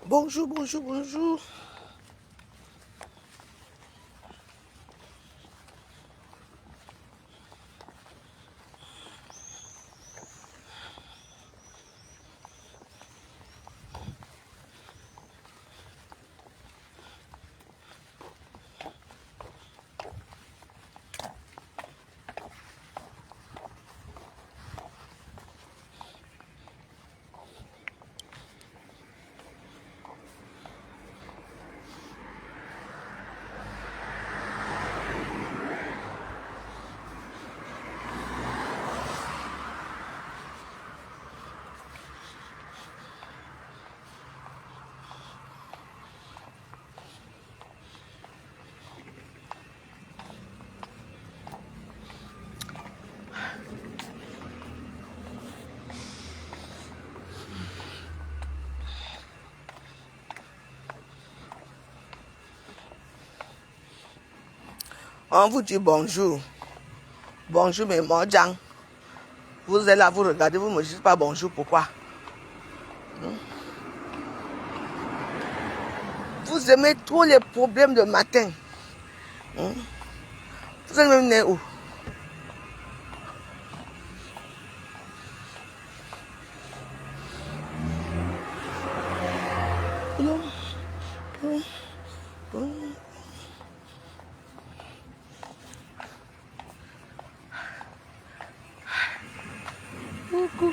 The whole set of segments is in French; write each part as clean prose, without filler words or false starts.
Bonjour, bonjour, bonjour. On vous dit bonjour. Bonjour, mes Mojang. Vous êtes là, vous regardez, vous ne me dites pas bonjour. Pourquoi? Vous aimez trop les problèmes de matin. Vous êtes même né où? Coucou.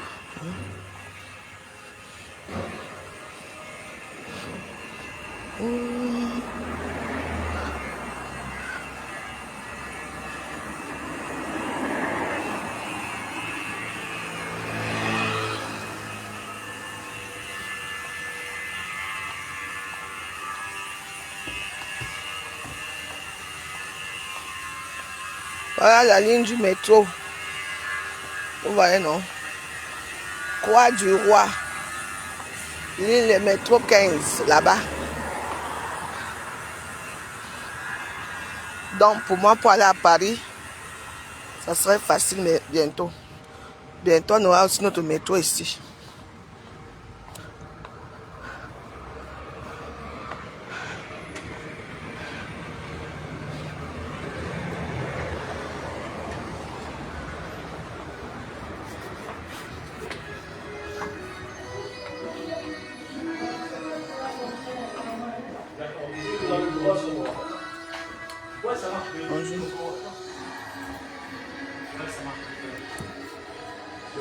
Voilà la ligne du métro. Vous voyez, non? Croix du Roi. Ligne le métro 15, là-bas. Donc, pour moi, pour aller à Paris, ça serait facile, mais bientôt. Bientôt, on aura aussi notre métro ici.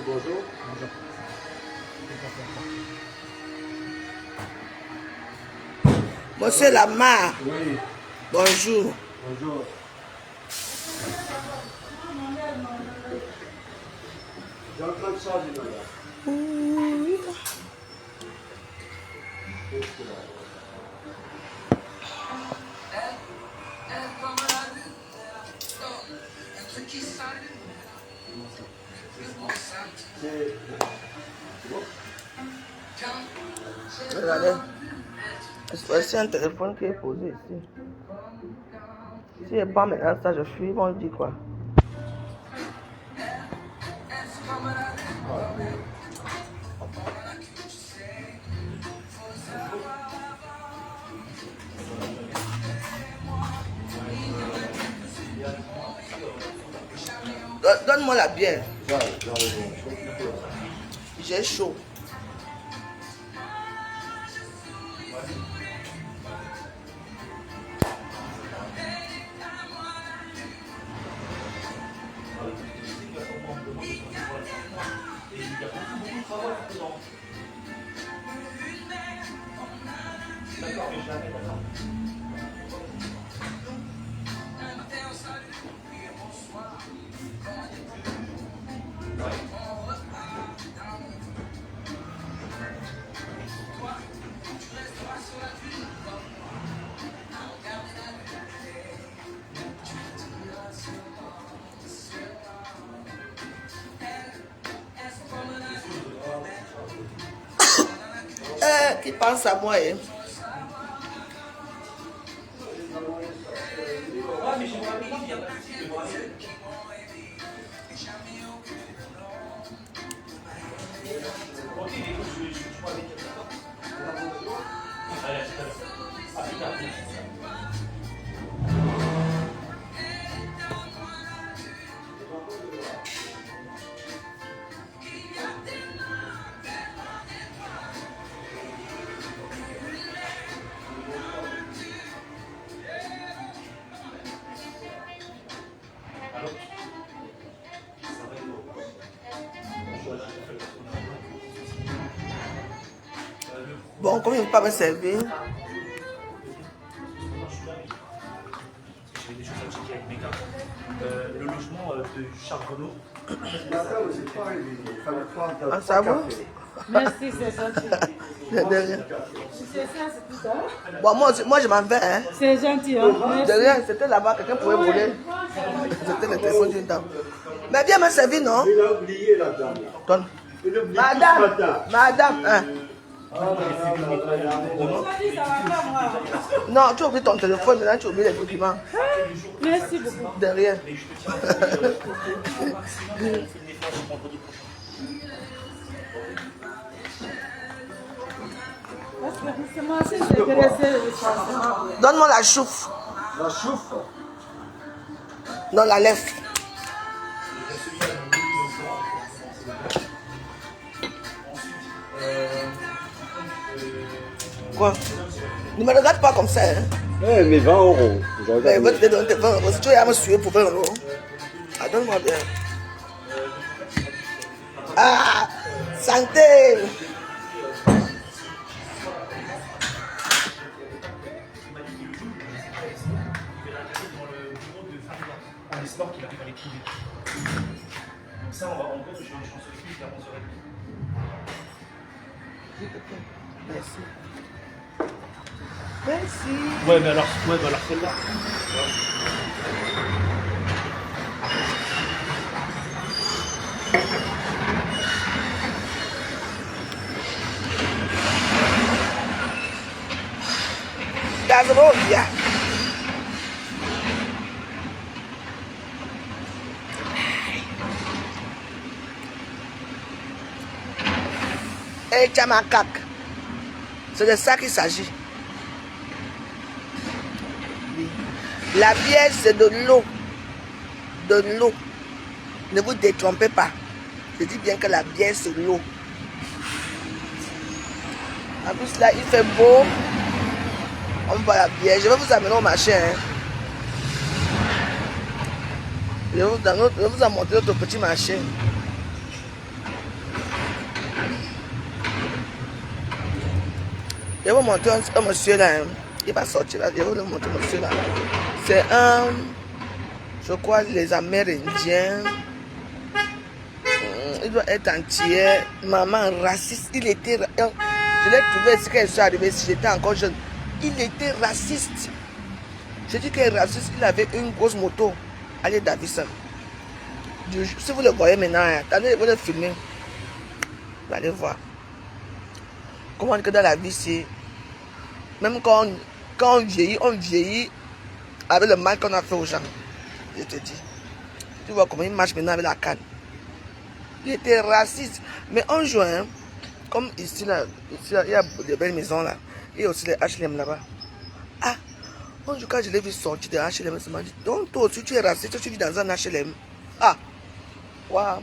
Bonjour. Monsieur Lamar. Oui. Bonjour. Bonjour. J'ai en train de changer de là. Regardez. C'est un téléphone qui est posé ici. Si je prends maintenant ça, je fuis, ils vont dire quoi? Donne-moi la bière. J'ai chaud. Qui pense à moi, hein? Bon, comme il ne veut pas me servir. Le logement de Charles Renaud. Ah, ça va? Merci, c'est gentil. De rien. C'est ça, c'est tout ça. Bon, moi je m'en vais. Hein. C'est gentil, hein. De rien, c'était là-bas, quelqu'un pouvait voler. C'était le téléphone d'une dame. Mais bien me servir, non? Il a oublié la dame. Donne. Il a oublié tout ce matin. Madame, hein. Non, tu oublies ton téléphone, maintenant tu oublies les documents. Merci beaucoup. De rien. Parce que justement, si je intéressé le changement. Donne-moi la chouffe. La chouffe. Non, la lèvre. Quoi? Ne me regarde pas comme ça. Hein. Eh, mais 20 euros. Mais va te donner 20 euros. Si tu veux me suivre pour 20 euros. Ah, donne-moi bien. Ah, santé. On espère qu'il arrive à les trouver. Donc ça, on va en gros, je pense que c'est à 11h30. Merci. Merci. Ouais, mais alors celle-là. That's all, yeah. Hey, Tchamakak. C'est de ça qu'il s'agit. La bière, c'est de l'eau. De l'eau. Ne vous détrompez pas. Je dis bien que la bière, c'est l'eau. En plus, là, il fait beau. On voit la bière. Je vais vous amener au marché. Hein. Je vais vous montrer notre petit marché. Je vais vous montrer un monsieur là. Hein. Il va sortir là. Je vais vous montrer monsieur là. C'est un, je crois, les Amérindiens. Il doit être entier. Maman raciste. Il était. Je l'ai trouvé ce qu'elle soit arrivée si j'étais encore jeune. Il était raciste. Je dis qu'il est raciste. Il avait une grosse moto. Allez, Davison. Si vous le voyez maintenant, attendez, vous le filmez. Vous allez voir. Comment que dans la vie, c'est. Même quand on vieillit avec le mal qu'on a fait aux gens. Je te dis. Tu vois comment il marche maintenant avec la canne. Il était raciste. Mais en juin, comme ici, là, il y a des belles maisons là. Il y a aussi les HLM là-bas. Ah, un jour quand je l'ai vu sortir de HLM, il m'a dit, donc toi aussi tu es raciste, tu vis dans un HLM. Ah, waouh.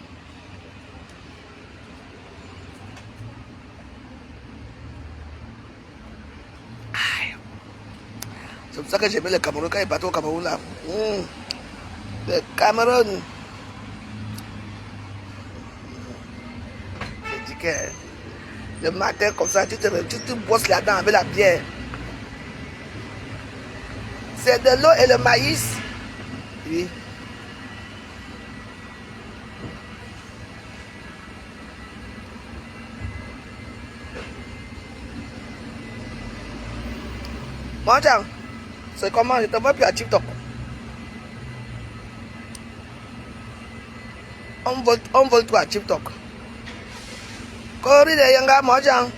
C'est pour ça que j'aimais le Cameroun quand il est parti au Cameroun là. Le Cameroun. Je dis que le matin comme ça, tu te bosses là-dedans avec la bière. C'est de l'eau et le maïs. Oui. Bon, tiens. C'est comment? Je te vois plus à TikTok. On vole toi à TikTok. Kori de yanga mojang.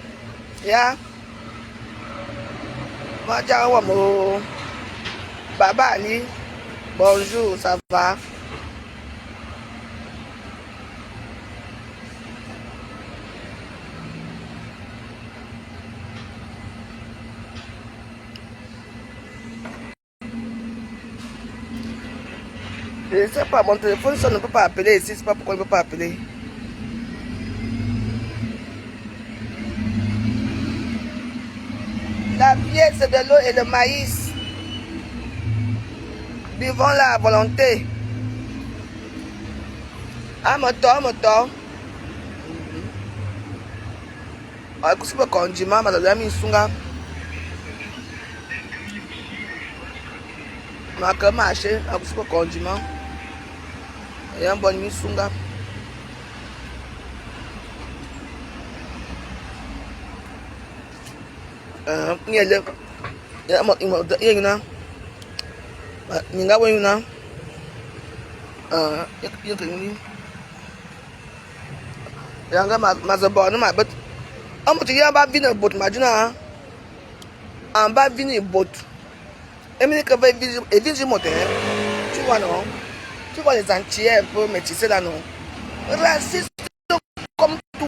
Ya. Mojang wa mo. Baba Ali. Bonjour, ça va? Je ne sais pas, mon téléphone, ça ne peut pas appeler ici, c'est pas pourquoi il ne peut pas appeler. La pièce de l'eau et le maïs. Buvons la volonté. Ah, moto. Ah, écoute, c'est condiment, mais ça mis sunga. Ma que marché, ah, c'est condiment. Et un bon mis sunga. Ni ele. Ya mo ina. Ni nga wenyu na. Ya kini. Ya nga mazabo no ma but. Omo ti ya ba vini bot majuna. An ba vini bot. Emi que va vini moto. Tu vois non? Tu vois les entiers un peu métissés là non? Raciste comme tout.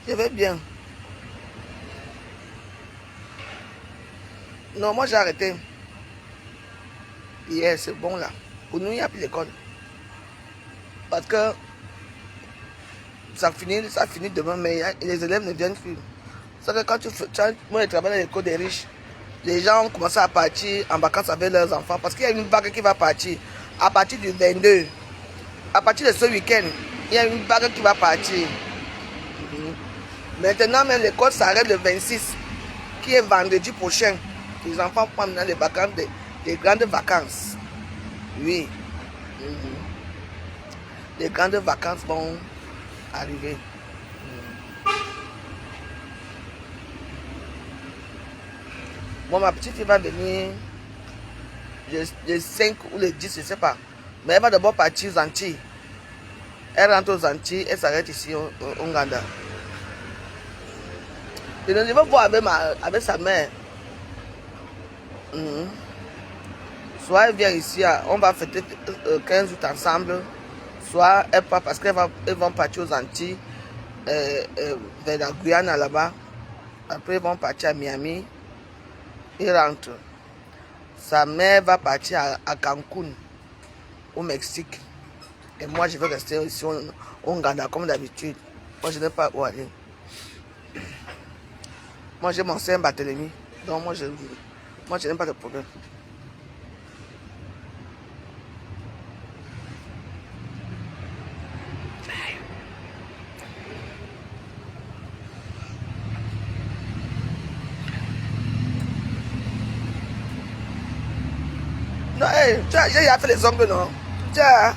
Je vais bien. Non, moi j'ai arrêté. Hier, c'est bon là. Pour nous, il n'y a plus l'école. Parce que ça finit demain, mais les élèves ne viennent plus. C'est que quand moi je travaille dans l'école des riches, les gens ont commencé à partir en vacances avec leurs enfants. Parce qu'il y a une vague qui va partir à partir du 22. À partir de ce week-end, il y a une vague qui va partir. Maintenant, même l'école s'arrête le 26, qui est vendredi prochain. Les enfants prennent maintenant les vacances, des grandes vacances. Oui. Les grandes vacances vont arriver. Bon, ma petite fille va venir le 5 ou le 10, je ne sais pas. Mais elle va d'abord partir aux Antilles. Elle rentre aux Antilles, elle s'arrête ici au Ouganda. Je ne vais voir avec sa mère. Soit elle vient ici, on va fêter 15 août ensemble. Soit elle part parce qu'elles vont partir aux Antilles, vers la Guyane là-bas. Après, ils vont partir à Miami. Ils rentrent. Sa mère va partir à Cancun, au Mexique. Et moi, je vais rester ici au Ouganda comme d'habitude. Moi, je n'ai pas où aller. Moi, j'ai mon Saint-Barthélemy. Donc, moi, je n'ai pas de problème. Non, hey, j'ai fait les ongles, non? Tiens.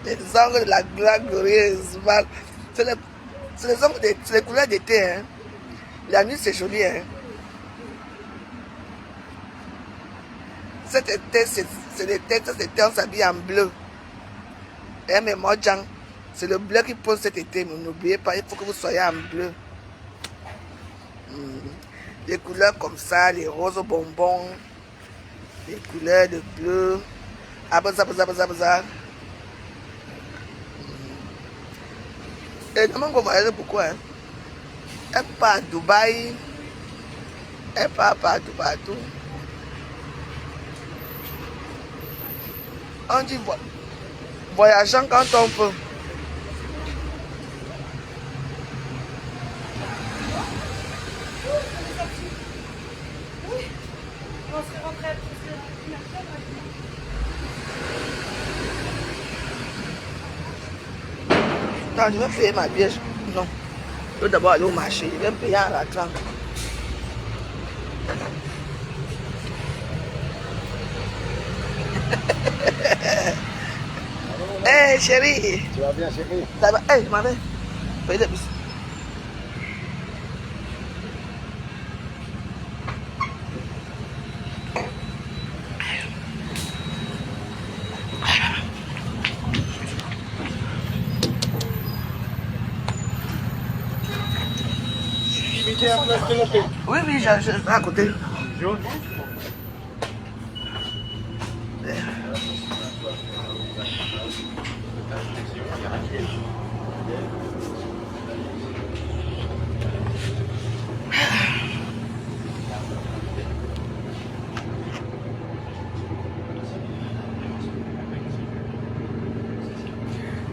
Les ongles de la glorieuse. C'est les ongles, c'est les couleurs d'été. Hein. La nuit, c'est joli. Hein. Cet été, c'est l'été, on s'habille en bleu. Et mais moi, c'est le bleu qui pose cet été. Mais n'oubliez pas, il faut que vous soyez en bleu. Des couleurs comme ça, les roses bonbons, les couleurs de bleu. Abaza. Et maman va voyager pourquoi? Hein? Elle part à Dubaï. Elle part partout. On dit voyageant quand on peut. Non, je vais payer ma pièce. Non. Je vais d'abord aller au marché. Je vais payer en rentrant. Hey chérie. Tu vas bien, chérie? Ça va? Hey, ma mère. Paye le bus. était à place de la paix. Oui, oui, je à côté. Jaune.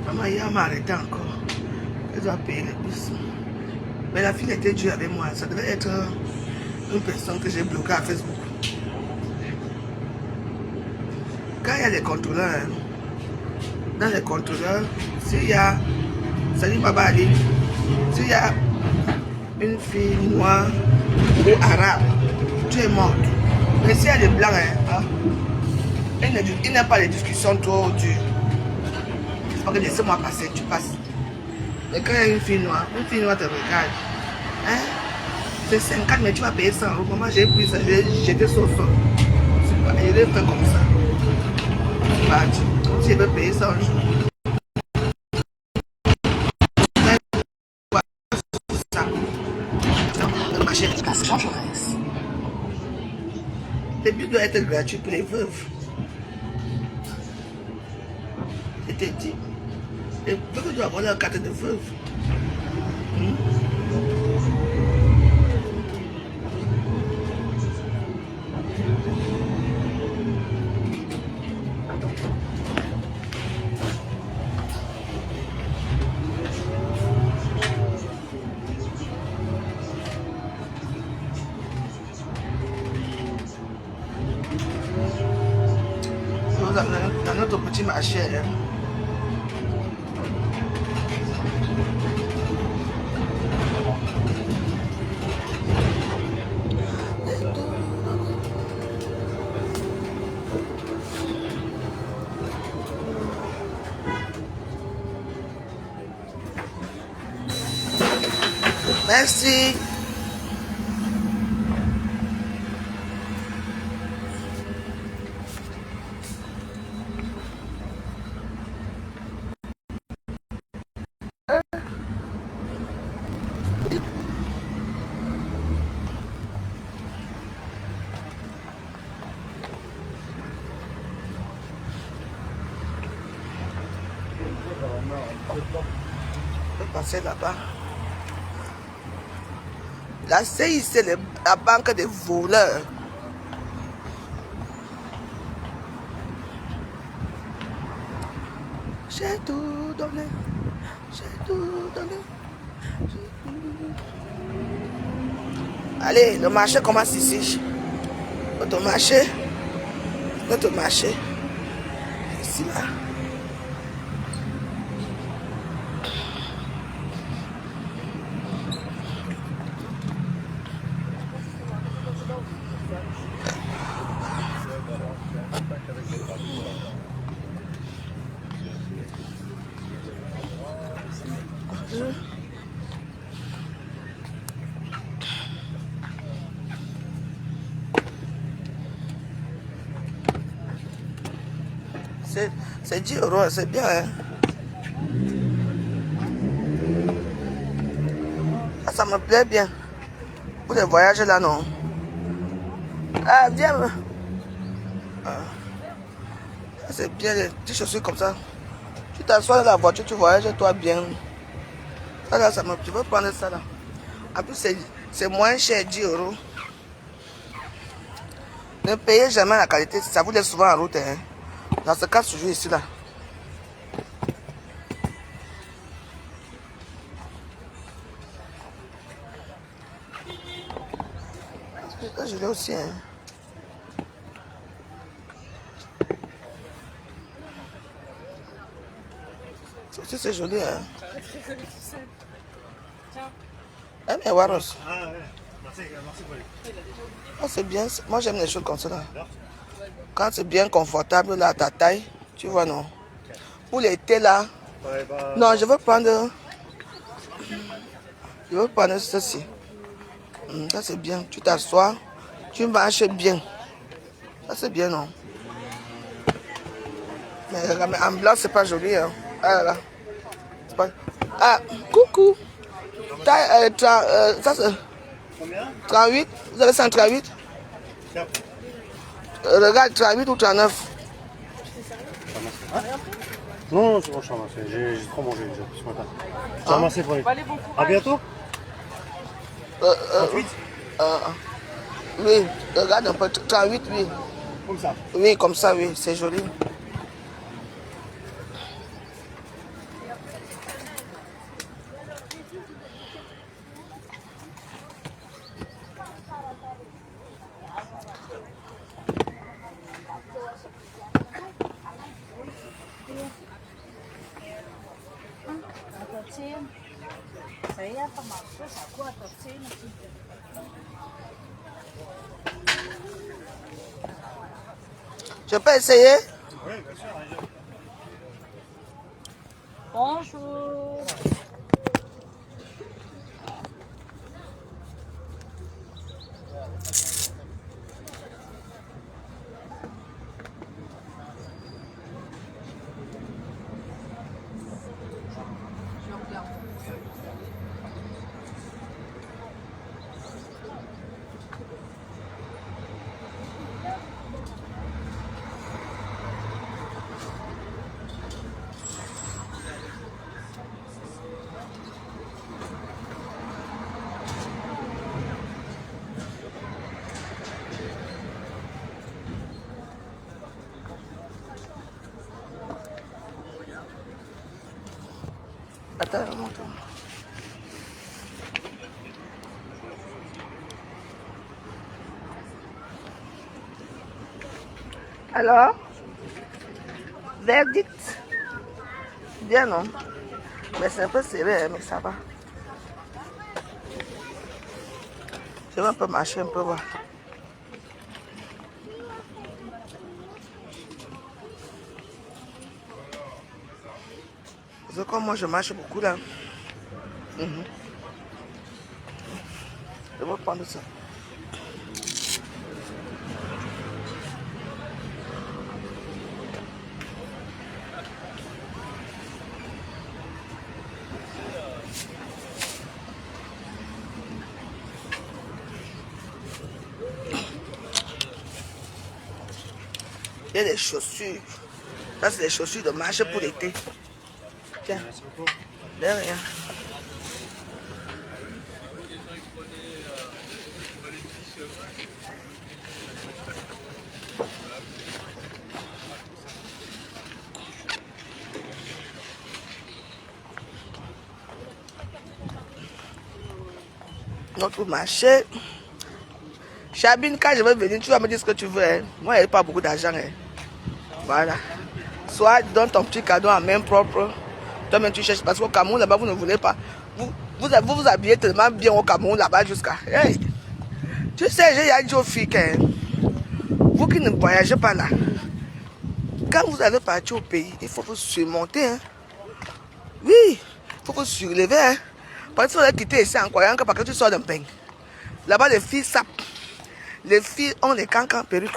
Maman, hier m'a arrêté encore. Elle doit payer les bus. Mais la fille était dure avec moi. Ça devait être une personne que j'ai bloquée à Facebook. Quand il y a les contrôleurs, hein, dans les contrôleurs, s'il y a, salut Baba Ali, s'il y a une fille noire ou arabe, tu es morte. Mais s'il y a des blancs, hein, il n'y a pas de discussion trop dures. C'est pas que laissez-moi passer, tu passes. Mais quand il y a une fille noire te regarde. Hein? C'est 50, mais tu vas payer 100 euros. Moi j'ai pris ça, j'étais sur le sol. Je l'ai fait comme ça. Si je veux payer ça un jour. Le marché d'éducation jeunesse. Le but doit être gratuit pour les veuves. Je t'ai dit. Les veuves doivent avoir leur carte de veuve. Dans notre petit marché, hein. Merci. Je vais passer là-bas. La CIC, c'est la banque des voleurs. J'ai tout donné. J'ai tout donné. Allez, le marché commence ici. Notre marché. Ici, là. C'est 10 euros, c'est bien. Hein? Ça me plaît bien. Pour les voyages là, non. Ah, viens. Ah. C'est bien, les petites chaussures comme ça. Tu t'assois dans la voiture, tu voyages toi bien. Ça là, tu veux prendre ça là. En plus, c'est moins cher, 10 euros. Ne payez jamais la qualité, ça vous laisse souvent en route. Hein. Dans ce cas, toujours ici là. Je l'ai aussi. Hein. C'est joli. Hein. Eh mais Waros. Ah ouais, merci pour les... Oh, c'est bien. Moi j'aime les choses comme ça. Là. Quand c'est bien confortable là, à ta taille, tu vois non. Pour l'été là. Ouais, bah... Non, je veux prendre. Je veux prendre ceci. Ça c'est bien. Tu t'assois, tu marches bien. Ça c'est bien non. Mais en blanc c'est pas joli. Hein. Ah là. Pas... Ah, coucou. Ça c'est Combien? 38. Vous avez 138? Tiens. Regarde, 38 ou 39. Non, c'est bon, je suis ramassé. J'ai trop mangé déjà ce matin. Je suis ramassé pour les. Allez, bon courage. À bientôt. 38. Oui, regarde un peu. 38, oui. Comme ça. Oui, comme ça, oui, c'est joli. Je peux essayer? Oui, bien sûr. Bonjour. Attends, remonte. Alors, verdict. Bien non. Mais c'est un peu serré, mais ça va. Je vais un peu marcher, un peu voir. Parce que comme moi je marche beaucoup là. Je vais prendre ça. Il y a des chaussures. Ça, c'est des chaussures de marche pour l'été. Tiens. De rien. Notre marché. Chabine, quand je vais venir, tu vas me dire ce que tu veux. Hein. Moi, il n'y a pas beaucoup d'argent. Hein. Voilà. Soit donne ton petit cadeau en main propre. Toi-même, tu cherches. Parce qu'au Cameroun, là-bas, vous ne voulez pas. Vous habillez tellement bien au Cameroun, là-bas, jusqu'à. Hey. Tu sais, j'ai dit aux filles que vous qui ne voyagez pas là, quand vous allez partir au pays, il faut vous surmonter. Hein. Oui, il faut vous surlever. Hein. Parce que vous allez quitter ici en croyant que parce que tu sors d'un pain. Là-bas, les filles sapent. Les filles ont les cancans perruques.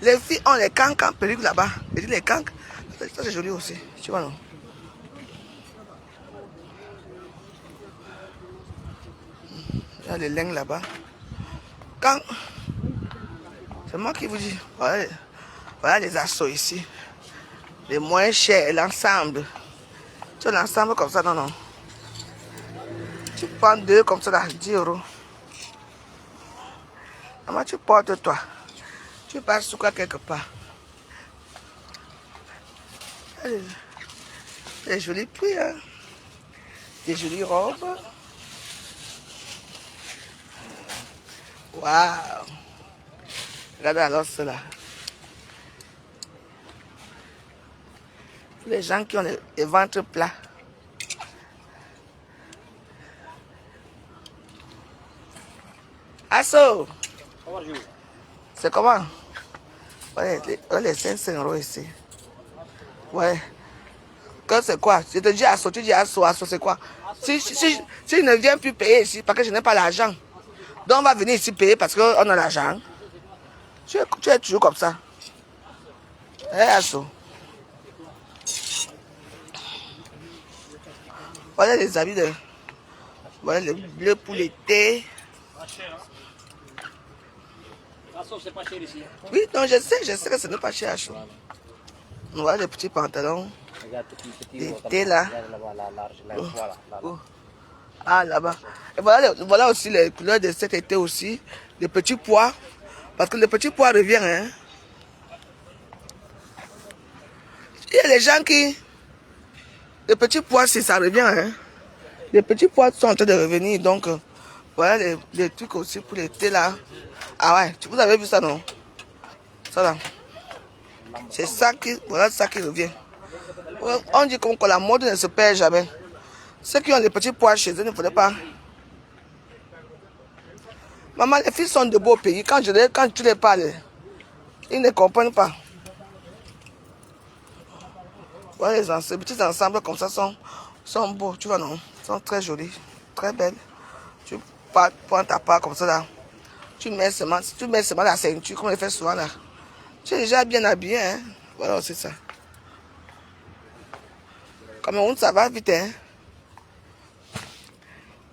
Les filles ont les cancans perruques là-bas. Je dis les cancans. Ça c'est joli aussi. Tu vois non? Il y a les laines là-bas. Quand... C'est moi qui vous dis. Voilà les assos ici. Les moins chers, l'ensemble. Tu as l'ensemble comme ça, non, non. Tu prends deux comme ça là, 10 €. Comment tu portes toi? Tu passes sur quoi quelque part? Des jolis prix, hein? Des jolies robes. Waouh! Regardez alors cela. Les gens qui ont les ventres plats. Asso! C'est comment? Ouais, les 500 € ici. Ouais. Que c'est quoi? Je te dis Asso, tu dis Asso, Asso c'est quoi? Si je ne viens plus payer ici parce que je n'ai pas l'argent, donc on va venir ici payer parce qu'on a l'argent. Tu es toujours comme ça. Eh Asso. Voilà les habits de... Voilà le bleu pour l'été. C'est pas cher ici. Oui, non, je sais que ce n'est pas cher à chaud. Voilà les petits pantalons. Regarde, L'été là. Voilà. Oh. Ah, là-bas. Et voilà aussi les couleurs de cet été aussi. Les petits pois. Parce que le petit pois revient. Hein. Il y a des gens qui... Les petits pois, si ça revient. Hein. Les petits pois sont en train de revenir. Donc, voilà les trucs aussi pour l'été là. Ah ouais, vous avez vu ça, non? Ça là. C'est ça qui... Voilà ça qui revient. On dit que la mode ne se perd jamais. Ceux qui ont les petits pois chez eux ne faudrait pas. Maman, les filles sont de beaux pays. Quand tu les parles, ils ne comprennent pas. Voilà les petits ensembles comme ça sont beaux. Tu vois, non? Sont très jolis, très belles. Tu prends ta part comme ça là. Tu mets seulement la ceinture, comme on le fait souvent là. Tu es déjà bien habillé, hein? Voilà, c'est ça. Cameroun, ça va vite, hein?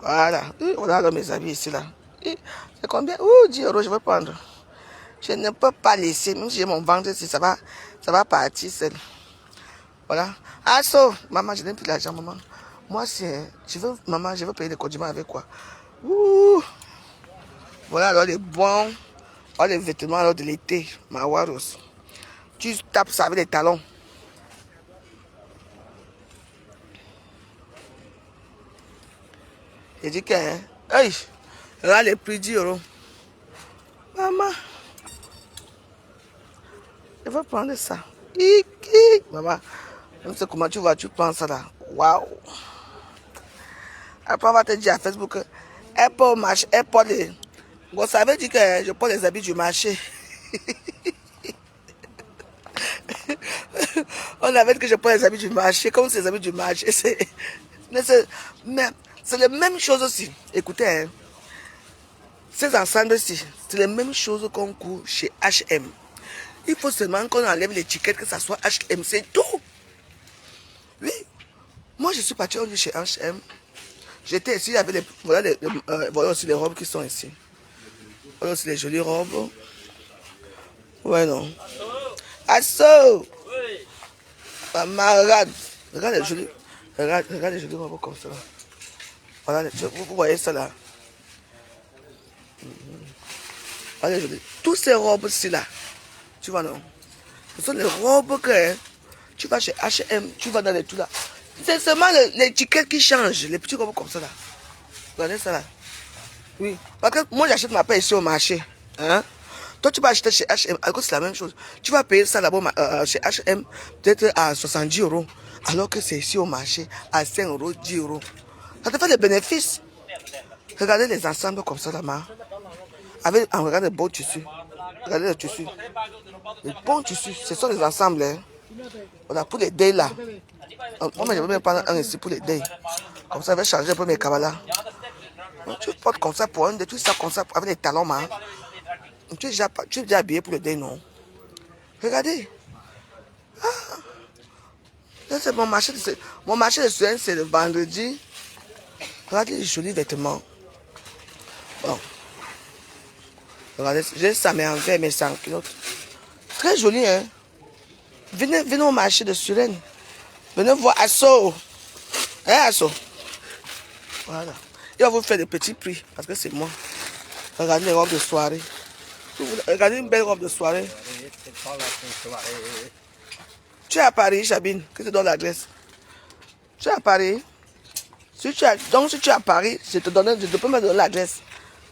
Voilà. Voilà mes habits ici là. C'est combien? 10 euros, je vais prendre. Je ne peux pas laisser, même si j'ai mon ventre ici, ça va partir seul. Voilà. Ah, maman, je n'ai plus l'argent, maman. Moi, maman, je veux payer les condiments avec quoi? Voilà alors les bons, les vêtements alors de l'été, Mawaros. Tu tapes ça avec les talons. J'ai dit que, hey, regarde les prix 10 euros. Maman, je vais prendre ça. Maman, je ne sais comment tu prends ça là. Waouh. Après, on va te dire à Facebook, Apple marché, Apple. Bon, ça veut dire que je prends les habits du marché. On avait dit que je prends les habits du marché, comme ces habits du marché. C'est la même chose aussi. Écoutez, hein, ces ensembles-ci, c'est la même chose qu'on court chez H&M. Il faut seulement qu'on enlève l'étiquette, que ça soit H&M, c'est tout. Oui. Moi, je suis parti chez H&M. J'étais ici, il y avait voilà aussi les robes qui sont ici. Voilà aussi les jolies robes. Ouais, non. Asso! Maman, regarde les jolies. Regarde les jolies robes comme ça. Voilà, vous voyez ça là. Voilà les jolies. Toutes ces robes-ci là. Tu vois, non? Ce sont les robes que tu vas chez H&M, tu vas dans les tout là. C'est seulement l'étiquette qui change, les petits robes comme ça là. Regardez ça là. Oui. Parce que moi j'achète ma paix ici au marché. Hein? Toi tu vas acheter chez H&M, à cause c'est la même chose. Tu vas payer ça là-bas chez H&M peut-être à 70 euros. Alors que c'est ici au marché à 5 euros, 10 euros. Ça te fait des bénéfices. Regardez les ensembles comme ça là-bas. Regardez les beaux tissus. Regardez les tissus. Les bons tissus, ce sont les ensembles. Hein. Voilà, pour les days là. Moi, je vais même prendre un ici pour les days. Comme ça, je vais changer un peu mes kabalas. Tu portes comme ça pour un day, tu sais comme ça avec les talons, man. Tu es déjà habillé pour le day, non? Regardez. Ah. C'est mon marché de soins, c'est le vendredi. Regardez les jolis vêtements. Bon. Regardez, j'ai ça, mais en verre, mais sans culotte. Très joli, hein. Venez au marché de Suresnes. Venez voir Asso. Hein, Asso? Voilà. Il va vous faire des petits prix, parce que c'est moi. Regardez les robes de soirée. Regardez une belle robe de soirée. Tu es à Paris, Chabine, que je te donne l'adresse. Tu es à Paris. Donc si tu es à Paris, je peux me donner l'adresse.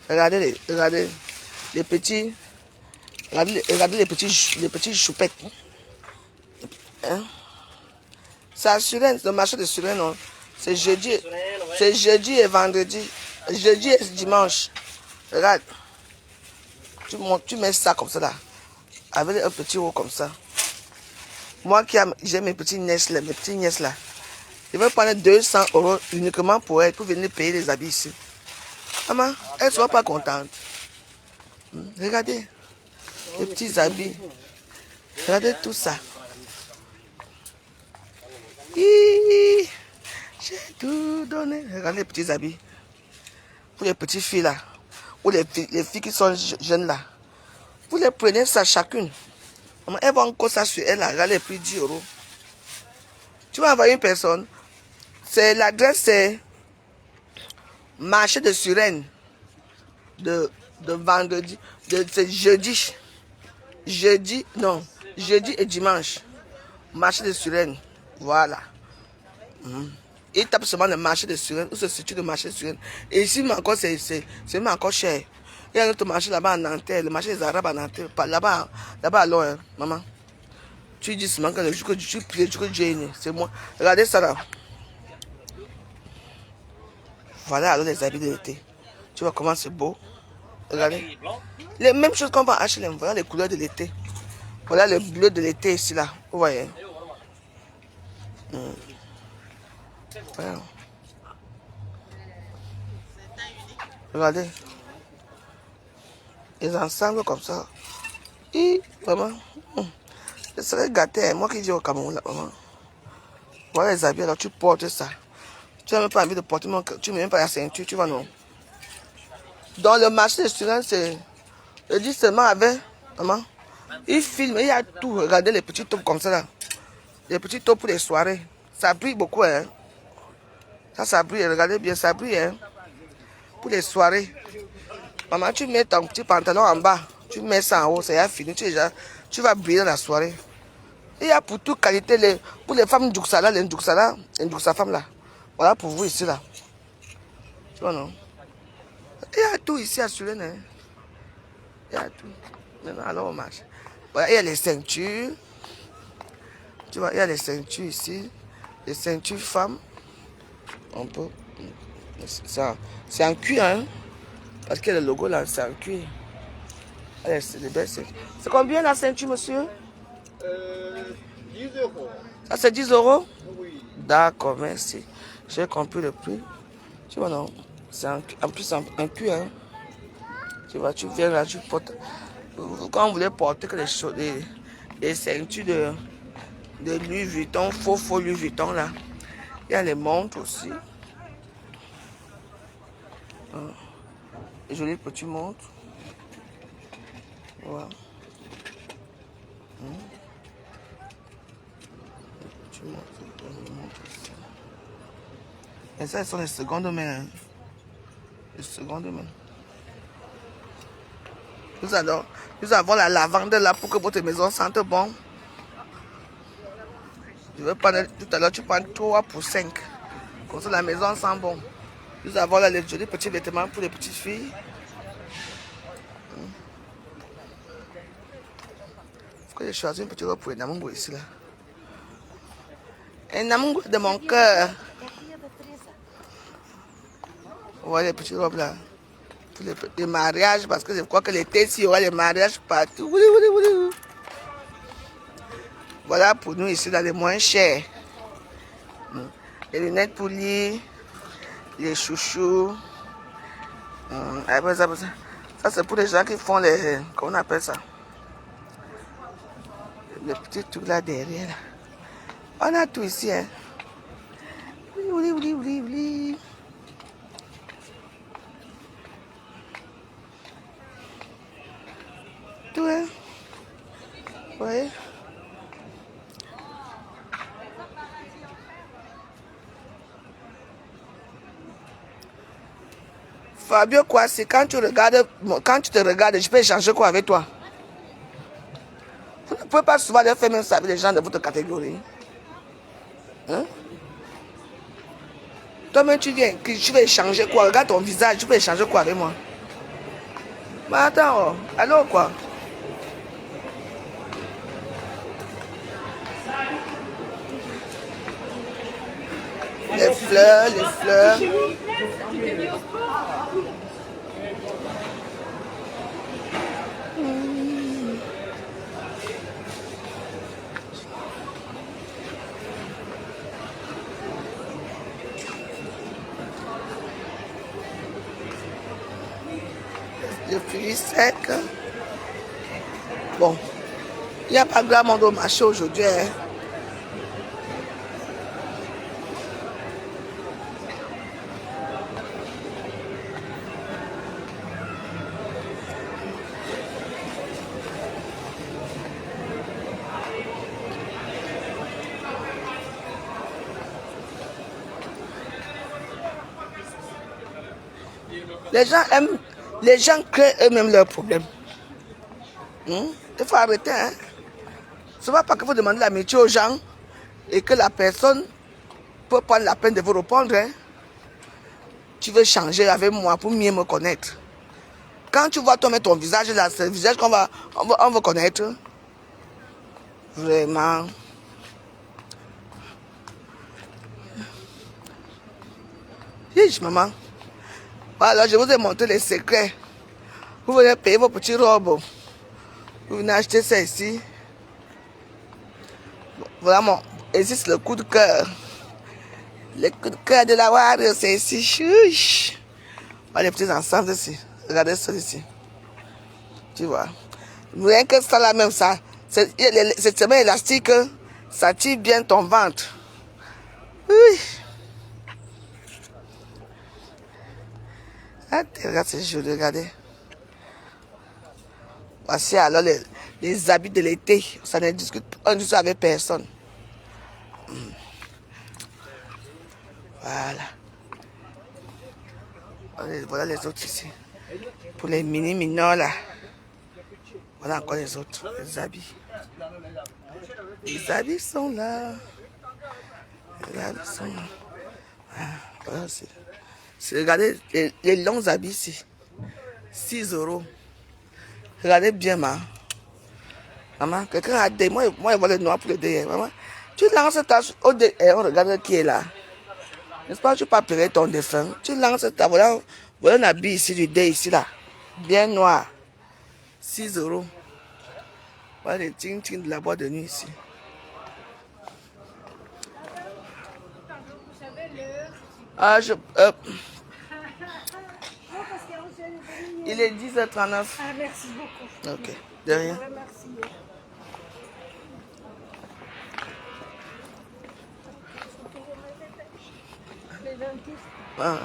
Regardez les petits. Regardez les petits choupettes. Hein? C'est à Suresnes, le marché de Suresnes, non? C'est jeudi et vendredi. Jeudi et dimanche. Regarde. Tu mets ça comme ça là. Avec un petit haut comme ça. Moi j'ai mes petits nièces là. Je vais prendre 200 euros uniquement pour elle, pour venir payer les habits ici. Maman, elle ne sera pas contente. Regardez. Les petits habits. Regardez tout ça. J'ai tout donné. Regardez les petits habits. Pour les petites filles là. Ou les filles qui sont jeunes là. Vous les prenez ça chacune. Elles vont encore ça sur elle là. Regardez les prix 10 €. Tu vas envoyer une personne. C'est l'adresse, c'est marché de Suresnes. De vendredi. C'est jeudi. Jeudi et dimanche. Marché de Suresnes. Voilà. Il tape seulement le marché de Suresnes. Où se situe le marché de Suresnes. Et ici, encore, c'est encore cher. Il y a un autre marché là-bas à Nanterre. Le marché des Arabes à Nanterre. Là-bas alors, hein, maman. Tu dis seulement que le jour que tu pries, le jour que Dieu est né. C'est moi. Regardez ça là. Voilà alors les habits de l'été. Tu vois comment c'est beau. Regardez. Les mêmes choses qu'on va à H&M. Voilà les couleurs de l'été. Voilà le bleu de l'été ici là. Vous voyez. Voilà. Regardez. Les ensembles comme ça. Et vraiment. Je serais gâté. Moi qui dis au Cameroun là, maman. Voilà les habits alors tu portes ça. Tu n'as même pas envie de porter, tu ne mets même pas la ceinture, tu vois non. Dans le marché de Suresnes, c'est. Je dis seulement avec. Maman. Il filme, il y a tout. Regardez les petits taupes comme ça là. Les petits taupes pour les soirées. Ça brille beaucoup, hein. Ça brille, regardez bien, ça brille, hein. Pour les soirées. Maman, tu mets ton petit pantalon en bas. Tu mets ça en haut, ça y a fini. Tu vas briller dans la soirée. Il y a pour toute qualité, pour les femmes Ndjouksa là, les Ndjouksa femmes là. Voilà pour vous ici là. Tu vois non? Il y a tout ici à Suresnes. Hein. Il y a tout. Maintenant, alors on marche. Voilà, il y a les ceintures. Tu vois, il y a les ceintures ici. Les ceintures femmes. On peut. C'est en cuir, hein. Parce que le logo là, c'est en cuir. Allez, c'est des belles ceintures. C'est combien la ceinture, monsieur? 10 €. Ça, c'est 10 €? Oui. D'accord, merci. J'ai compris le prix. Tu vois, non? C'est en plus un cuir, hein. Tu vois, tu viens là, tu portes. Quand vous voulez porter que les ceintures de Louis Vuitton, faux Louis Vuitton, là. Il y a les montres aussi. Les jolies petites montres. Voilà. Et ça, ce sont les secondes mains. Hein. Les secondes mains. Nous avons la lavande là pour que votre maison sente bon. Je vais prendre tout à l'heure, tu prends 3 pour 5. Comme ça, la maison sent bon. Nous avons là les jolis petits vêtements pour les petites filles. Pourquoi j'ai choisi une petite robe pour Namungo ici là? Un Namungo de mon cœur. Vous voyez les petites robes là. Pour les mariages, parce que je crois que l'été, il y aura les mariages partout. Voilà pour nous ici, dans les moins chers. Les lunettes pour lire, les chouchous. Ça c'est pour les gens qui font les. Comment on appelle ça? Les petits trucs là derrière. Là. On a tout ici. Hein. Oui. Tout, hein? Vous voyez? Fabio, quoi, c'est quand tu te regardes, je peux échanger quoi avec toi? Vous ne pouvez pas souvent faire même ça avec les gens de votre catégorie. Hein? Toi-même, tu viens, tu veux échanger quoi? Regarde ton visage, tu peux échanger quoi avec moi? Mais attends, allô quoi? Les fleurs. Les fruits secs. Bon, il n'y a pas grand monde au marché aujourd'hui. Hein. Les gens aiment, les gens créent eux-mêmes leurs problèmes. Il faut arrêter. Hein? Ce n'est pas parce que vous demandez l'amitié aux gens et que la personne peut prendre la peine de vous répondre. Hein? Tu veux changer avec moi pour mieux me connaître. Quand tu vois toi mettre ton visage là, c'est le visage qu'on va connaître. Vraiment. Hiche, maman. Voilà, je vous ai montré les secrets. Vous venez payer vos petits robes. Vous venez acheter ça ici. Vraiment, ici c'est le coup de cœur. Le coup de cœur de la Wario, c'est ici. Chouch. Voilà les petits ensembles ici. Regardez ça ici. Tu vois. Rien que ça là même, ça. C'est tellement élastique. Ça tire bien ton ventre. Oui. Ah, regarde, c'est joli, regardez. Voici alors les habits de l'été. Ça ne discute pas avec personne. Voilà. Voilà les autres ici. Pour les mini-minons là. Voilà encore les autres, les habits. Les habits sont là. Les habits sont là. Voilà, regardez les longs habits ici. 6 €. Regardez bien, maman. Quelqu'un a des. Moi, je vois le noir pour le derrière. Maman, tu lances ta. Et on regarde qui est là. N'est-ce pas? Tu ne peux pas pleurer ton défunt. Tu lances ta. Voilà un habit ici, du dé ici, là. Bien noir. 6 €. Voilà les ting-ting de la boîte de nuit ici. Ah, il est 10h39. Ah, merci beaucoup. Ok, de rien. Merci. Ah.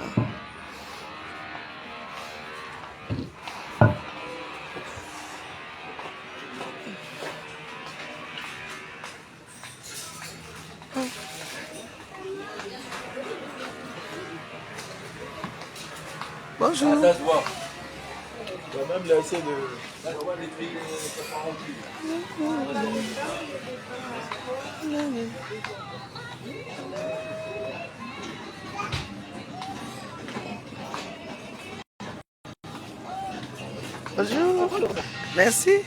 Bonjour. Ça se voit. Même là, essayer de. Bonjour. Merci.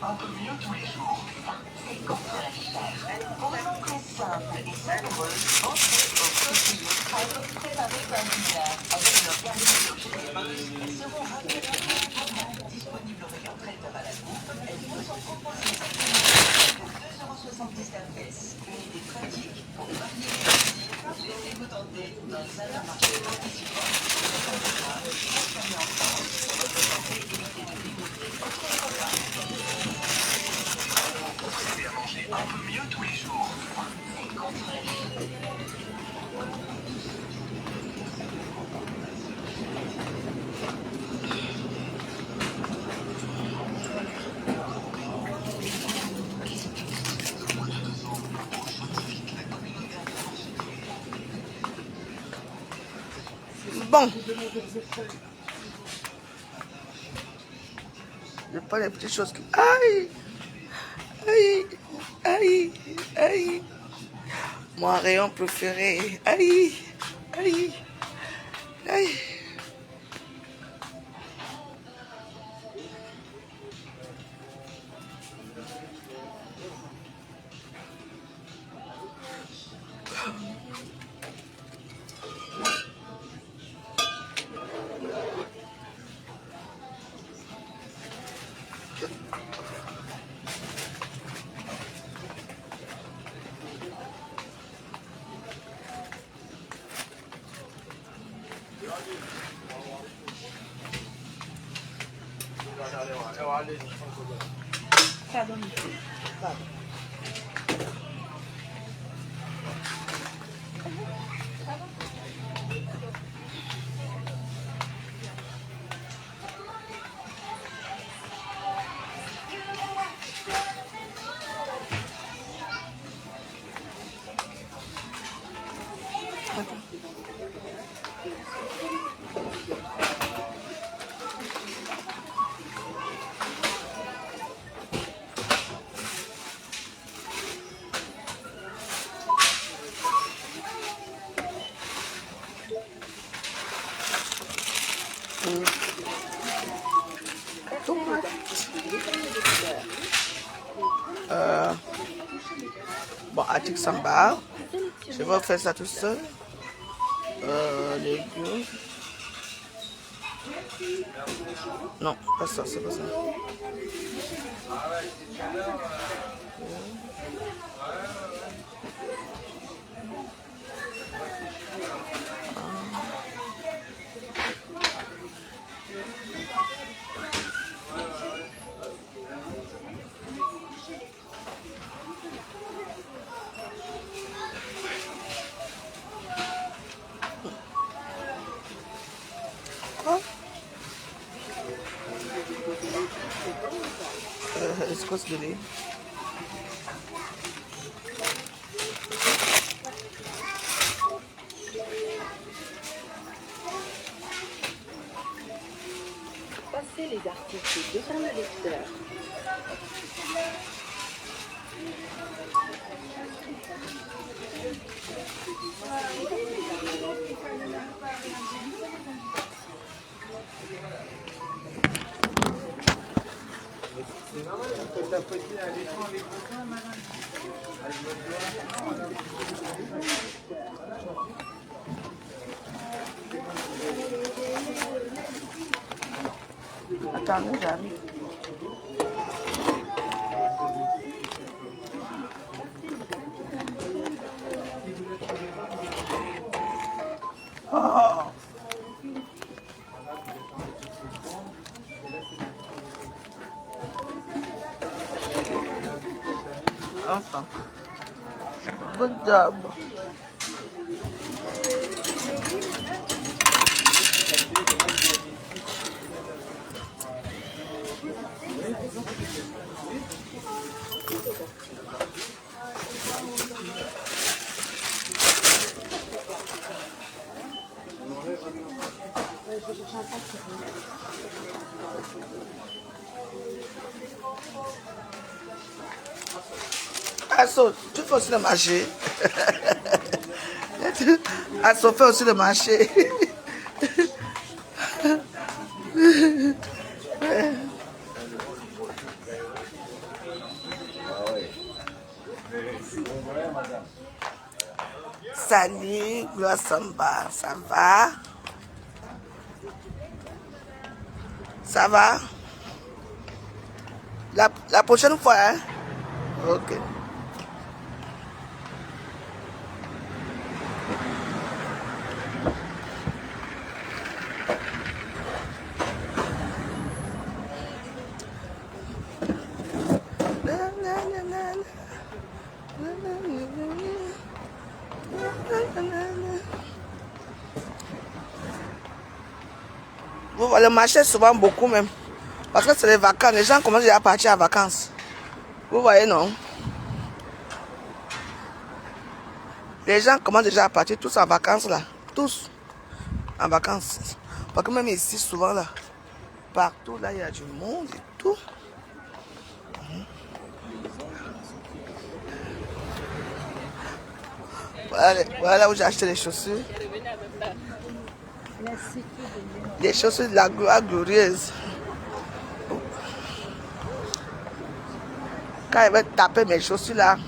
Un peu mieux tous les jours. C'est contre la vie chère. Pour une entrée simple et savoureuse, entrez au Coquillot Crêpes préparées par Billard avec leur garniture généreuse seront rapidement disponibles au rayon traiteur à la coupe. Elles vous sont proposées pour 2,70 € la pièce. Une idée pratique pour varier les plaisirs. Laissez-vous tenter dans un marché participant. Consommez en France. Votre santé, évitez de dégoûter votre repas. Procédez à manger un peu mieux tous les jours. C'est contre la vie. Bon. Je prends les petites choses qui... Aïe! Aïe! Aïe! Aïe! Mon rayon préféré. Aïe! Aïe! Aïe! Bon, Atik Samba. Je vais faire ça tout seul. Légumes. Non, pas ça, c'est pas ça. Escos de lait. Passez les articles devant le lecteur. Attends, j'arrive. Oh. Enfin. Good job. Asso, tu fais aussi le marché. Asso fait aussi le marché. Salut, Gloire Samba, ça va? Ça va? La prochaine fois, hein? Ok. Vous voyez, le marché souvent beaucoup même. Parce que c'est les vacances. Les gens commencent déjà à partir en vacances. Vous voyez, non? Les gens commencent déjà à partir tous en vacances là. Tous. en vacances. Parce que même ici, souvent là, partout là, il y a du monde et tout. Voilà où j'ai acheté les chaussures. Les chaussures de la gloire glorieuse. Quand elle va taper mes chaussures là,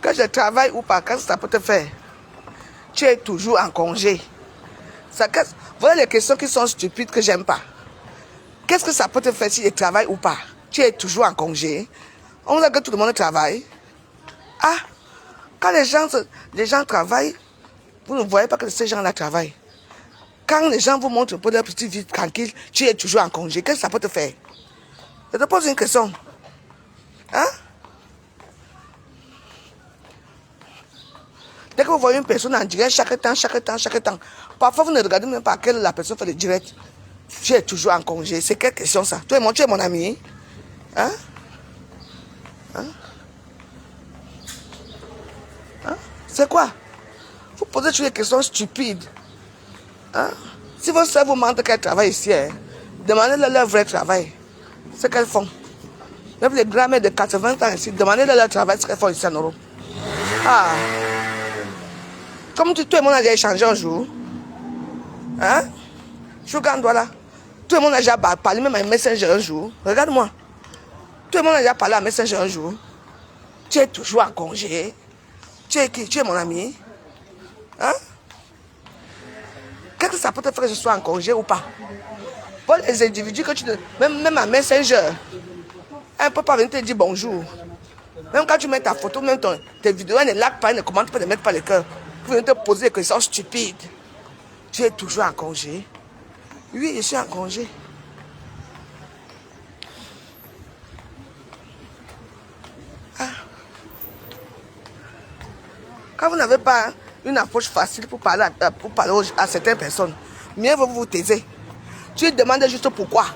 Que je travaille ou pas, qu'est-ce que ça peut te faire? Tu es toujours en congé. Voilà les questions qui sont stupides que j'aime pas. Qu'est-ce que ça peut te faire si tu travailles ou pas? Tu es toujours en congé. On a que tout le monde travaille. Ah, quand les gens travaillent, vous ne voyez pas que ces gens-là travaillent. Quand les gens vous montrent un peu leur petite vie tranquille, tu es toujours en congé. Qu'est-ce que ça peut te faire? Je te pose une question. Hein? Dès que vous voyez une personne en direct, chaque temps, parfois vous ne regardez même pas à quelle la personne fait le direct. Tu es toujours en congé. C'est quelle question ça? Tu es mon ami? Hein? Hein? Hein? C'est quoi? Vous posez toujours des questions stupides. Hein? Si votre soeur vous montre qu'elle travaille ici, demandez-leur leur vrai travail. Ce qu'elles font. Même les grands-mères de 80 ans ici, demandez-leur leur travail, ce qu'elles font ici en Europe. Ah! Comme tout le monde a déjà échangé un jour. Hein? Je regarde là. Tout le monde a déjà parlé même à un Messenger un jour. Regarde-moi. Tout le monde a déjà parlé à un Messenger un jour. Tu es toujours en congé. Tu es qui? Tu es mon ami. Hein? Qu'est-ce que ça peut te faire que je sois en congé ou pas? Pour les individus que tu... Même à Messenger, elle ne peut pas venir te dire bonjour. Même quand tu mets ta photo, même tes vidéos, elle ne like pas, elle ne commente pas, elle ne met pas le cœur. Vous venez te poser des questions stupides. Tu es toujours en congé. Oui, je suis en congé. Ah. Quand vous n'avez pas une approche facile pour parler à certaines personnes, mieux vaut vous taisez. Tu demandes juste pourquoi.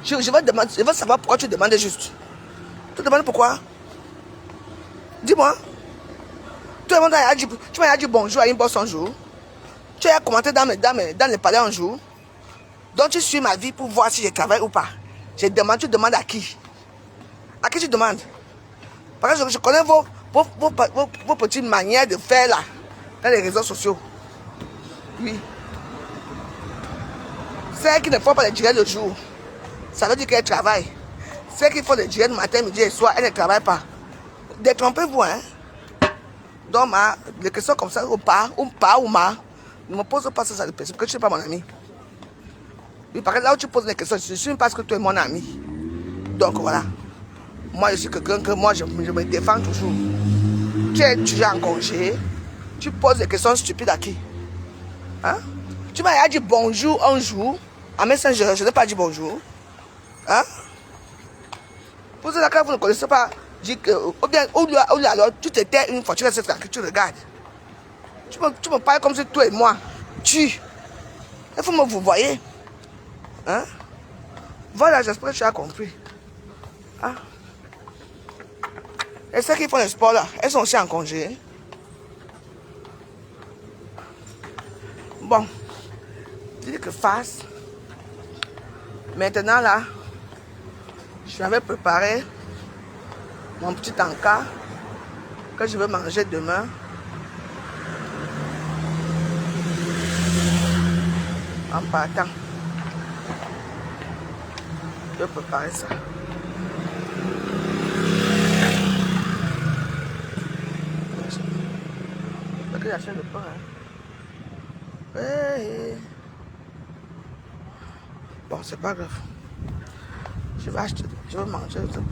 Je veux savoir pourquoi tu demandes juste. Tu demandes pourquoi? Dis-moi. Tout le monde tu m'as dit bonjour à une boss un jour. Tu as commenté dans les palais un jour. Donc tu suis ma vie pour voir si je travaille ou pas. Tu demandes à qui? À qui tu demandes? Parce que je connais vos petites manières de faire là, dans les réseaux sociaux. Oui. Celles qui ne font pas les directs le jour, ça veut dire qu'elles travaillent. Celles qui font les directs matin, midi et soir, elles ne travaillent pas. Détrompez-vous, hein. Donc, les questions comme ça, ou pas, ne me pose pas ça de personne, parce que tu n'es pas mon ami. Oui, parce que là où tu poses les questions, je suis parce que tu es mon ami. Donc, voilà. Moi, je suis quelqu'un que je me défends toujours. Tu es toujours en congé. Tu poses des questions stupides à qui? Hein? Tu m'as dit bonjour un jour. À Messenger, je n'ai pas dit bonjour. Hein? Pour cela, quand vous ne connaissez pas, ou bien alors tu te tais une fois, tu restes tranquille, tu regardes. Tu me parles comme si toi et moi, il faut me vous voyez. Hein? Voilà, j'espère que tu as compris. Hein? Et ceux qui font le sport là, elles sont aussi en congé. Bon, je dis que face. Maintenant là, je m'avais préparé mon petit encas que je vais manger demain. En partant. Je vais préparer ça. Parce que j'achète le pain. Hein. Hey. Bon, c'est pas grave. Je vais manger le pain.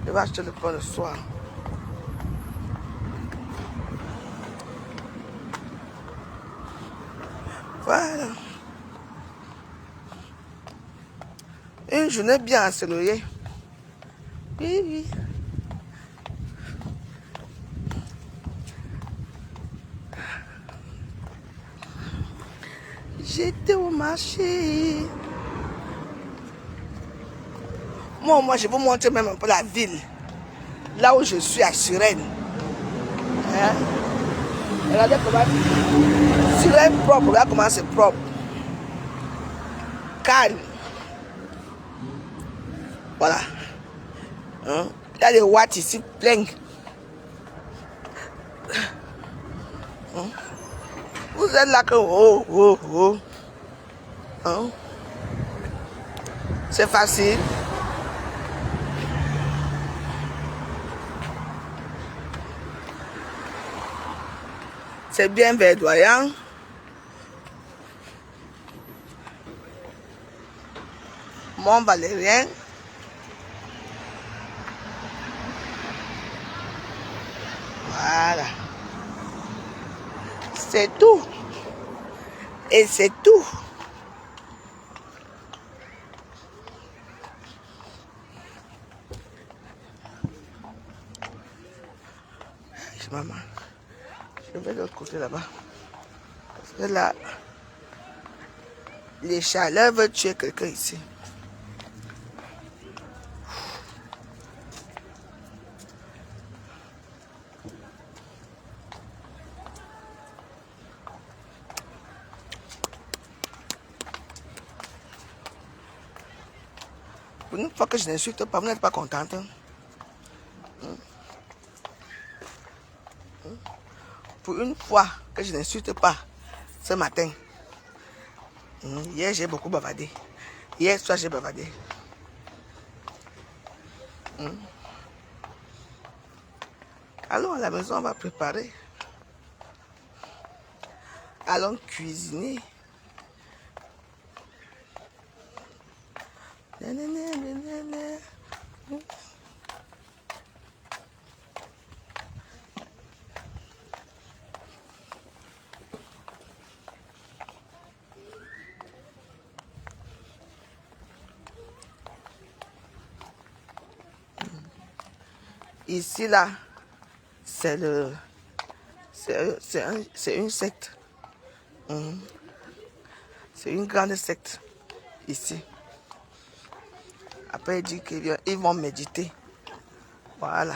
Je vais acheter le pain le soir. Voilà. Une journée bien accélérée. Oui, oui. J'étais au marché. Moi, je vous montre même un peu la ville. Là où je suis à Suresnes. Hein? Regardez comment. Suresnes propre, regardez comment c'est propre. Calme. Voilà. Hein? Il y a des watts ici pleins. Hein? Vous êtes là que oh. Hein? C'est facile. C'est bien verdoyant. Mont-Valérien. Voilà. C'est tout. Et c'est tout. Maman, je vais de l'autre côté là-bas. Parce que là, les chaleurs veulent tuer quelqu'un ici. Pour une fois que je n'insulte pas, vous n'êtes pas contente. Hein? Pour une fois que je n'insulte pas ce matin. Hier, j'ai beaucoup bavardé. Hier soir, j'ai bavardé. Allons à la maison, on va préparer. Allons cuisiner. Ici, là, c'est une secte. C'est une grande secte, ici. Après, il dit qu'ils vont méditer. Voilà.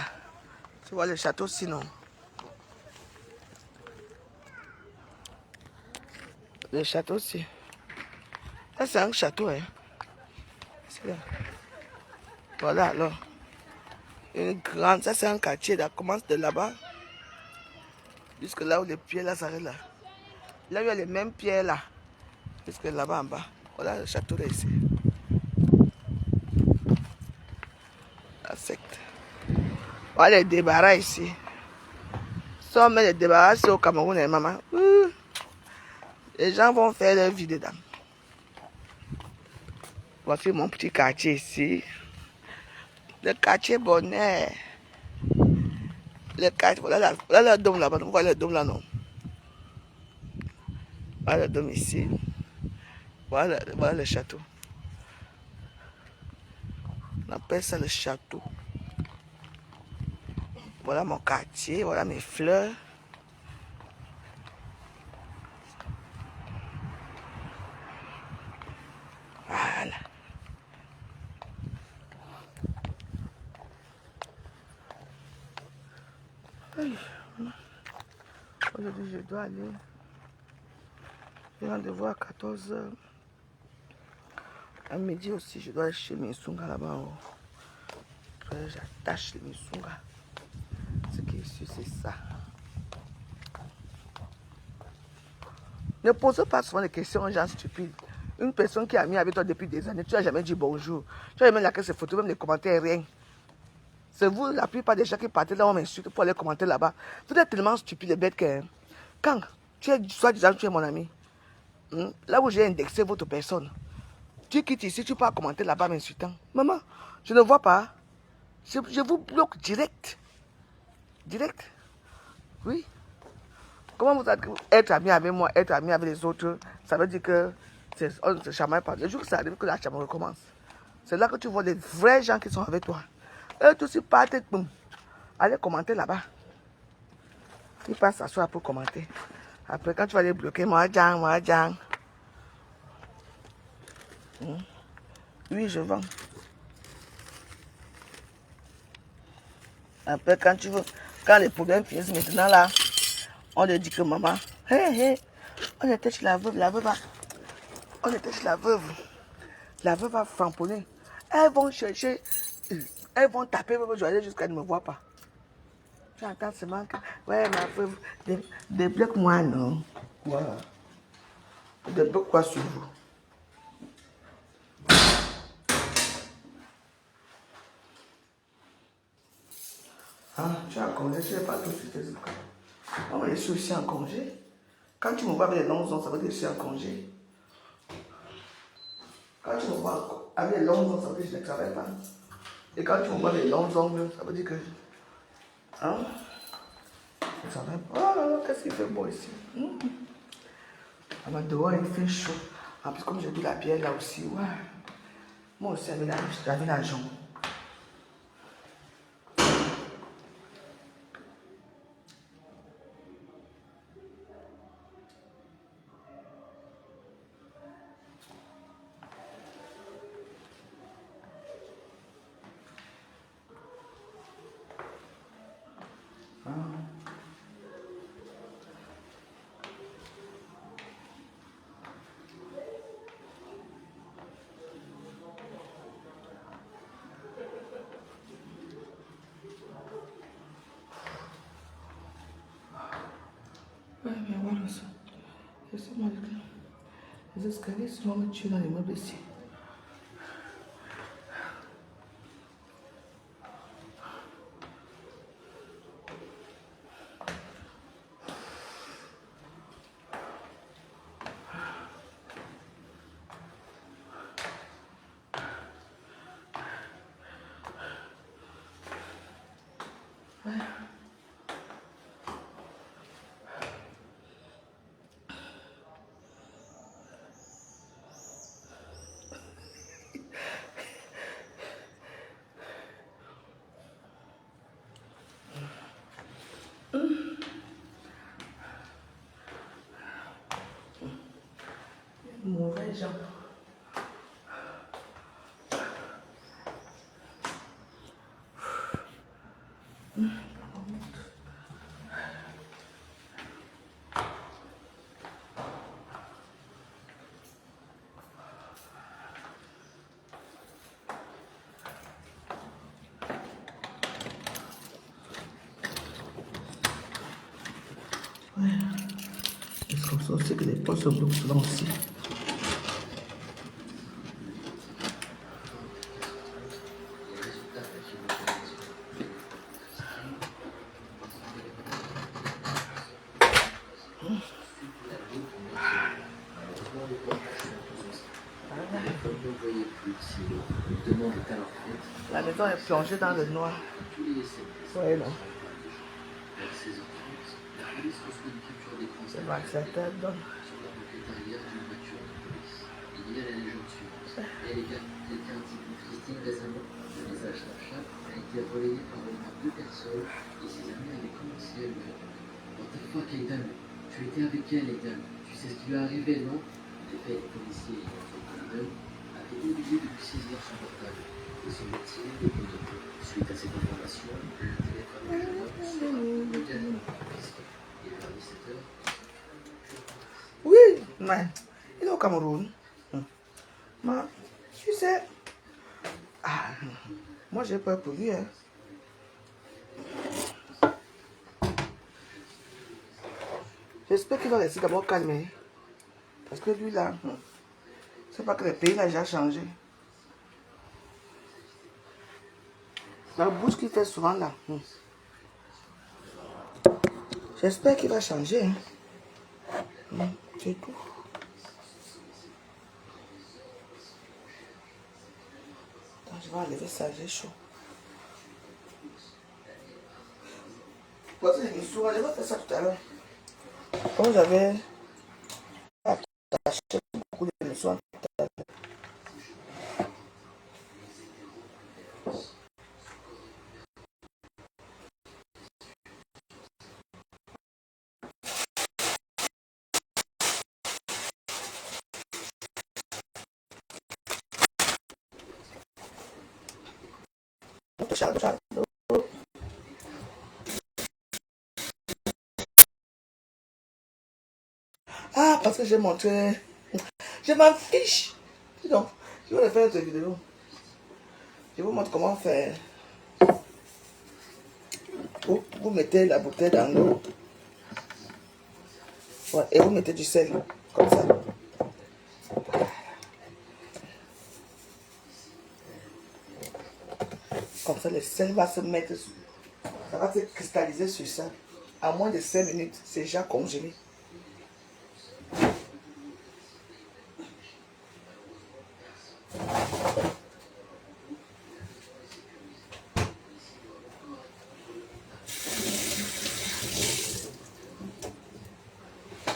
Tu vois le château, sinon. Le château, aussi. Ça, c'est un château, hein. Là. Voilà, alors. Une grande, ça c'est un quartier, ça commence de là-bas jusque là où les pierres là s'arrêtent là. Là où il y a les mêmes pierres là, jusque là-bas en bas. Voilà le château là ici. La secte. Voilà les débarras ici. Si on met les débarras au Cameroun et maman, les gens vont faire leur vie dedans. Voici mon petit quartier ici. Le quartier Bonheur. Le quartier, voilà le dôme là-bas. Vous voyez le dôme là, non? Voilà le dôme ici. Voilà le château. On appelle ça le château. Voilà mon quartier, voilà mes fleurs. Voilà. Aujourd'hui, je dois aller. J'ai rendez-vous à 14 h. À midi aussi, je dois aller chez Minsunga là-bas. J'attache les Minsunga. Ce qui est ici, c'est ça. Ne pose pas souvent des questions aux gens stupides. Une personne qui a mis avec toi depuis des années, tu n'as jamais dit bonjour. Tu n'as jamais liké ses photos, même les commentaires, rien. C'est vous, la plupart des gens qui partent là, on m'insulte pour aller commenter là-bas. Vous êtes tellement stupide et bête que quand tu es, soi-disant, tu es mon ami, là où j'ai indexé votre personne, tu quittes ici, tu pars commenter là-bas m'insultant. Maman, je ne vois pas. Je vous bloque direct. Direct. Oui. Comment vous êtes être ami avec moi, être ami avec les autres, ça veut dire que on ne se chamaille pas. Le jour que ça arrive, que la chambre recommence. C'est là que tu vois les vrais gens qui sont avec toi. Eux tous ils partent, boum. Allez commenter là-bas. Ils passent s'asseoir pour commenter. Après, quand tu vas les bloquer, moi, Jang. Oui, je vends. Après, quand tu veux, quand les problèmes finissent maintenant là, on te dit que maman, on était chez la veuve, on était chez la veuve. La veuve va framponner. Elles vont chercher, elles vont taper, je vais aller jusqu'à ne me voit pas. Tu entends seulement que, ouais, ma veuve, débloque-moi, non. Voilà. Débloque quoi sur vous? Ah, tu es en congé, je n'ai pas tout de suite. Non, mais je suis aussi en congé. Quand tu me vois avec les longs ongles, ça veut dire que je suis en congé. Quand tu me vois avec les longs ongles, ça veut dire que je ne travaille pas. Et quand tu me vois avec les longs ongles, ça veut dire que... Hein? Je ne travaille pas. Oh là là, qu'est-ce qu'il fait beau ici? Ah, bah, dehors, il fait chaud. En plus, comme j'ai bu la bière là aussi, ouais. Moi aussi, j'avais la jambe. Ouais, mais voilà ça. Laissez-moi les escaliers, sinon on me tue dans les meubles ici. Mauvais gens. Ouais. Parce qu'on sait aussi que les portes se bloquent souvent aussi. La maison est plongée dans le noir. Ouais, non. C'est ma certaine donne. Il y a la légende suivante. Et les cartes Christine récemment, le message Snapchat a été relayé par au moins 2 personnes et ses amis avaient commencé à lui répondre. What the fuck, Aidan? Tu étais avec elle, Aidan? Tu sais ce qui lui est arrivé, non? En effet, les policiers ayant fait le avaient oublié de lui saisir son portable et son métier de conducteur. Suite à cette information, le téléphone du jeune homme sera immédiatement confisqué. Et vers 17h, Oui, mais il est au Cameroun. Mais, tu sais, moi j'ai peur pour lui. Hein. J'espère qu'il va rester d'abord calmé. Parce que lui là, c'est pas que le pays n'a déjà changé. La bouche qu'il fait souvent là. J'espère qu'il va changer. Hein. C'est tout. Attends, je vais enlever ça, j'ai chaud. Voici les missours, je vais faire ça tout à l'heure. Comme j'avais attaché beaucoup de missours tout à l'heure. Ah, parce que j'ai montré. Je m'en fiche. Dis donc, je vais faire cette vidéo. Je vous montre comment faire. Vous mettez la bouteille dans l'eau. Ouais, et vous mettez du sel. Comme ça. Comme ça, le sel va se mettre. Ça va se cristalliser sur ça. À moins de 5 minutes, c'est déjà congelé.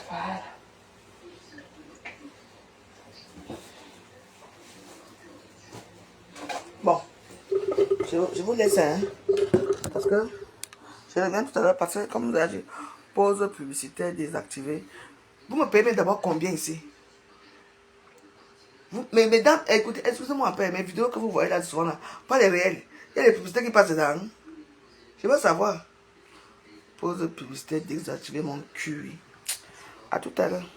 Voilà. Bon, je vous laisse, hein, parce que je reviens tout à l'heure, parce que comme vous avez dit, pause publicitaire désactivée. Vous me payez d'abord combien ici? Mais mesdames, écoutez, excusez-moi un peu, mes vidéos que vous voyez là souvent, là, pas les réels. Il y a les publicités qui passent dedans. Hein? Je veux savoir. Pause publicitaire désactivée, mon cul. À tout à l'heure.